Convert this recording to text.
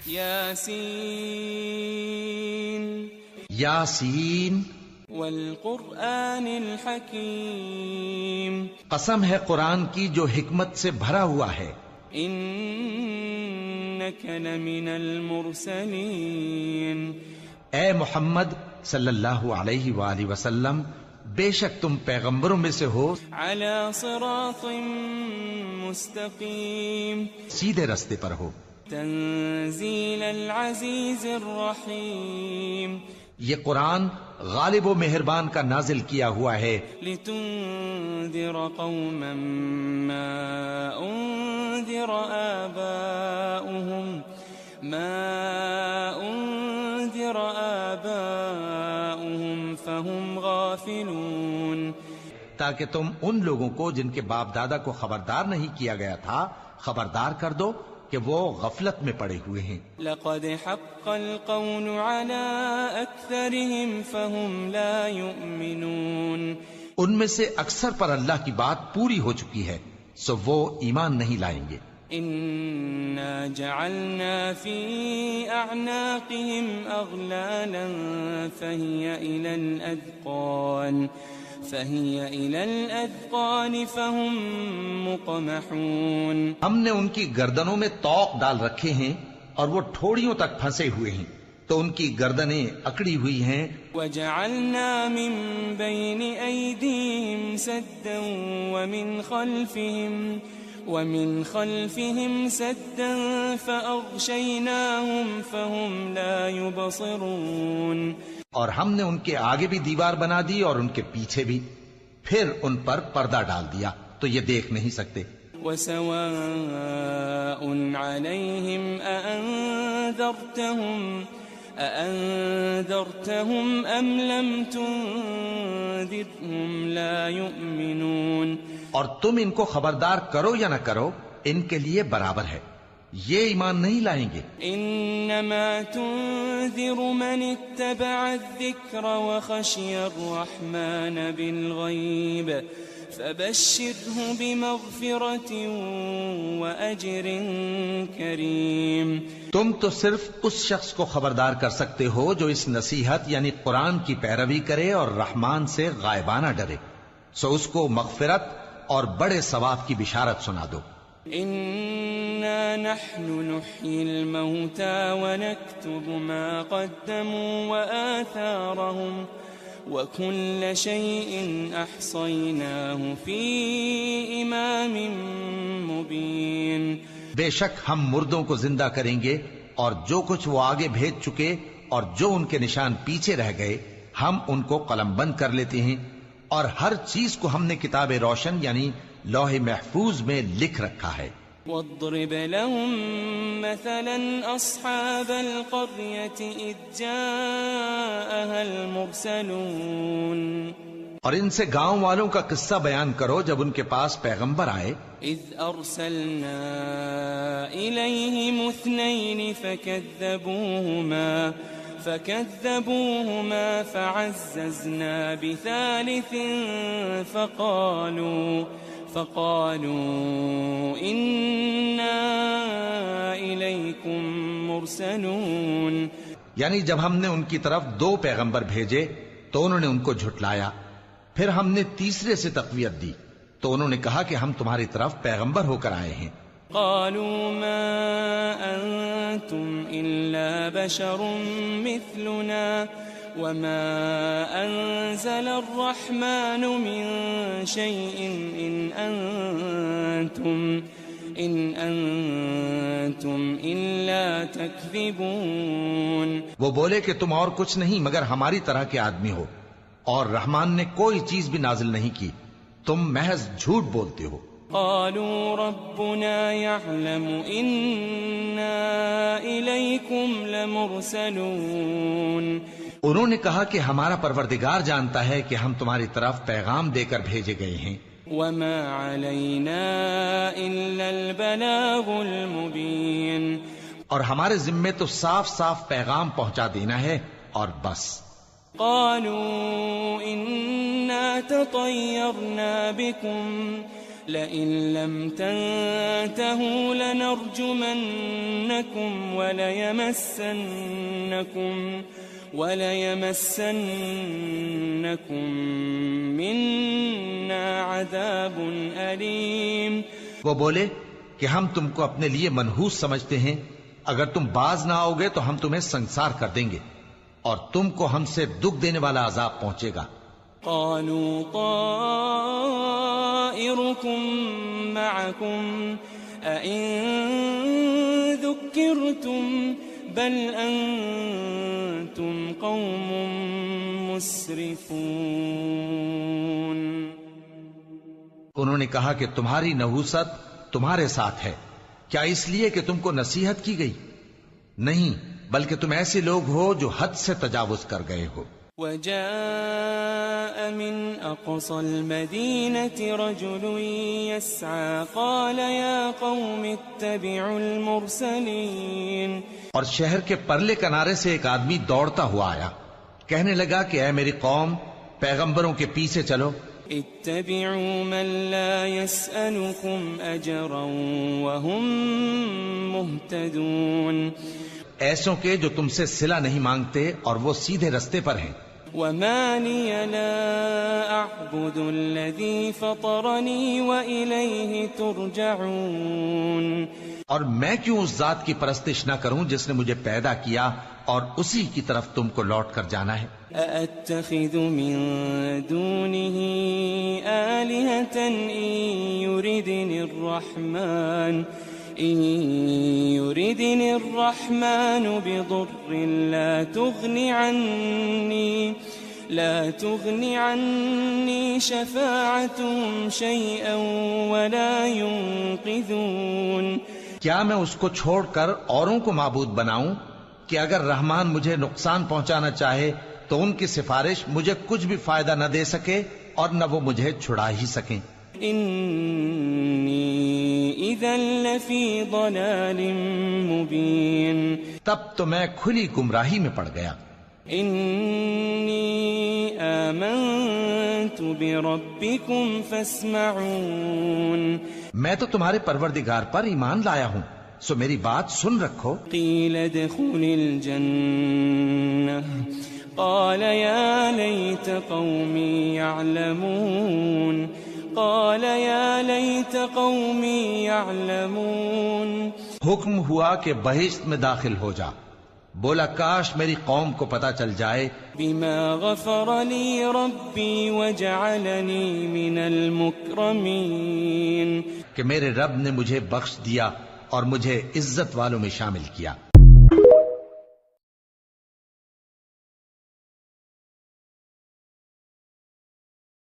یاسین یاسین والقرآن الحکیم، قسم ہے قرآن کی جو حکمت سے بھرا ہوا ہے. انک لمن المرسلین، اے محمد صلی اللہ علیہ وآلہ وسلم، بے شک تم پیغمبروں میں سے ہو، علی صراط مستقیم، سیدھے رستے پر ہو. تنزیل العزیز الرحیم، یہ قرآن غالب و مہربان کا نازل کیا ہوا ہے، لتنذر قوما ما انذر آباؤهم فهم غافلون، تاکہ تم ان لوگوں کو جن کے باپ دادا کو خبردار نہیں کیا گیا تھا خبردار کر دو کہ وہ غفلت میں پڑے ہوئے ہیں. لقد حق القول على اکثرهم فهم لا يؤمنون، ان میں سے اکثر پر اللہ کی بات پوری ہو چکی ہے سو وہ ایمان نہیں لائیں گے. انا جعلنا في اعناقهم اغلالا فهي الى الاذقان فهم مقمحون، ہم نے ان کی گردنوں میں طوق ڈال رکھے ہیں اور وہ ٹھوڑیوں تک پھنسے ہوئے ہیں تو ان کی گردنیں اکڑی ہوئی ہیں. وجعلنا من بين ايديهم سدا ومن خلفهم سدا فأغشيناهم فهم لا يبصرون، اور ہم نے ان کے آگے بھی دیوار بنا دی اور ان کے پیچھے بھی، پھر ان پر پردہ ڈال دیا تو یہ دیکھ نہیں سکتے. وسواء عليهم أأنذرتهم أم لم تنذرهم لا يؤمنون، اور تم ان کو خبردار کرو یا نہ کرو ان کے لیے برابر ہے، یہ ایمان نہیں لائیں گے. انما تنذر من اتبع الذکر وخشی الرحمن بالغیب فبشره بمغفرة وأجر کریم، تم تو صرف اس شخص کو خبردار کر سکتے ہو جو اس نصیحت یعنی قرآن کی پیروی کرے اور رحمان سے غائبانہ ڈرے، سو اس کو مغفرت اور بڑے ثواب کی بشارت سنا دو. انا نحن نحيي الموتى ونكتب ما قدموا وآثارهم وكل شيء احصيناه في امام مبين، بے شک ہم مردوں کو زندہ کریں گے اور جو کچھ وہ آگے بھیج چکے اور جو ان کے نشان پیچھے رہ گئے ہم ان کو قلم بند کر لیتے ہیں، اور ہر چیز کو ہم نے کتاب روشن یعنی لوح محفوظ میں لکھ رکھا ہے. واضرب لهم مثلا اصحاب القرية اذ جاءها المرسلون، اور ان سے گاؤں والوں کا قصہ بیان کرو جب ان کے پاس پیغمبر آئے. اذ ارسلنا اليهم اثنين فكذبوهما فعززنا بثالث فقالوا إنا إليكم مرسلون، یعنی جب ہم نے ان کی طرف 2 پیغمبر بھیجے تو انہوں نے ان کو جھٹلایا، پھر ہم نے تیسرے سے تقویت دی تو انہوں نے کہا کہ ہم تمہاری طرف پیغمبر ہو کر آئے ہیں. قالوا ما أنتم إلا بشر مثلنا وما أنزل الرحمن من شيء إن أنتم إلا تكذبون، وہ بولے کہ تم اور کچھ نہیں مگر ہماری طرح کے آدمی ہو اور رحمان نے کوئی چیز بھی نازل نہیں کی، تم محض جھوٹ بولتے ہو. قالوا ربنا يعلم إنا إليكم لمرسلون، انہوں نے کہا کہ ہمارا پروردگار جانتا ہے کہ ہم تمہاری طرف پیغام دے کر بھیجے گئے ہیں. وما علينا إلا البلاغ المبين، اور ہمارے ذمے تو صاف صاف پیغام پہنچا دینا ہے اور بس. قالوا إنا تطيرنا بكم لئن لم تنتهوا لنرجمنكم وليمسنكم منا عذاب أليم. وہ بولے کہ ہم تم کو اپنے لیے منحوس سمجھتے ہیں، اگر تم باز نہ آؤ گے تو ہم تمہیں سنسار کر دیں گے اور تم کو ہم سے دکھ دینے والا عذاب پہنچے گا. قالوا طائركم معكم أئن ذكرتم بل أنتم قوم مسرفون. انہوں نے کہا کہ تمہاری نحوست تمہارے ساتھ ہے، کیا اس لیے کہ تم کو نصیحت کی گئی؟ نہیں، بلکہ تم ایسے لوگ ہو جو حد سے تجاوز کر گئے ہو. وجاء من أقصى المدينة رجل يسعى قال يا قوم اتبعوا المرسلين. اور شہر کے پرلے کنارے سے ایک آدمی دوڑتا ہوا آیا، کہنے لگا کہ اے میری قوم، پیغمبروں کے پیچھے چلو. اتبعوا من لا يسألكم أجرا وهم مهتدون. ایسوں کے جو تم سے صلہ نہیں مانگتے اور وہ سیدھے رستے پر ہیں. وما لي لا أعبد الذي فطرني وإليه ترجعون. اور میں کیوں اس ذات کی پرستش نہ کروں جس نے مجھے پیدا کیا اور اسی کی طرف تم کو لوٹ کر جانا ہے. أأتخذ من دونه آلهة إن يردني الرحمن بضر لا تغني عني شفاعتهم شيئا ولا ينقذون. کیا میں اس کو چھوڑ کر اوروں کو معبود بناؤں کہ اگر رحمان مجھے نقصان پہنچانا چاہے تو ان کی سفارش مجھے کچھ بھی فائدہ نہ دے سکے اور نہ وہ مجھے چھڑا ہی سکیں. انی اذا لفی ضلال مبین. تب تو میں کھلی گمراہی میں پڑ گیا. انی آمنت بربکم فاسمعون. میں تو تمہارے پروردگار پر ایمان لایا ہوں، سو میری بات سن رکھو. قیل ادخل الجنہ قال یا لیت قومی یعلمون. حکم ہوا کہ بہشت میں داخل ہو جا. بولا کاش میری قوم کو پتا چل جائے بما غفر لی ربی وجعلنی من المکرمین، کہ میرے رب نے مجھے بخش دیا اور مجھے عزت والوں میں شامل کیا.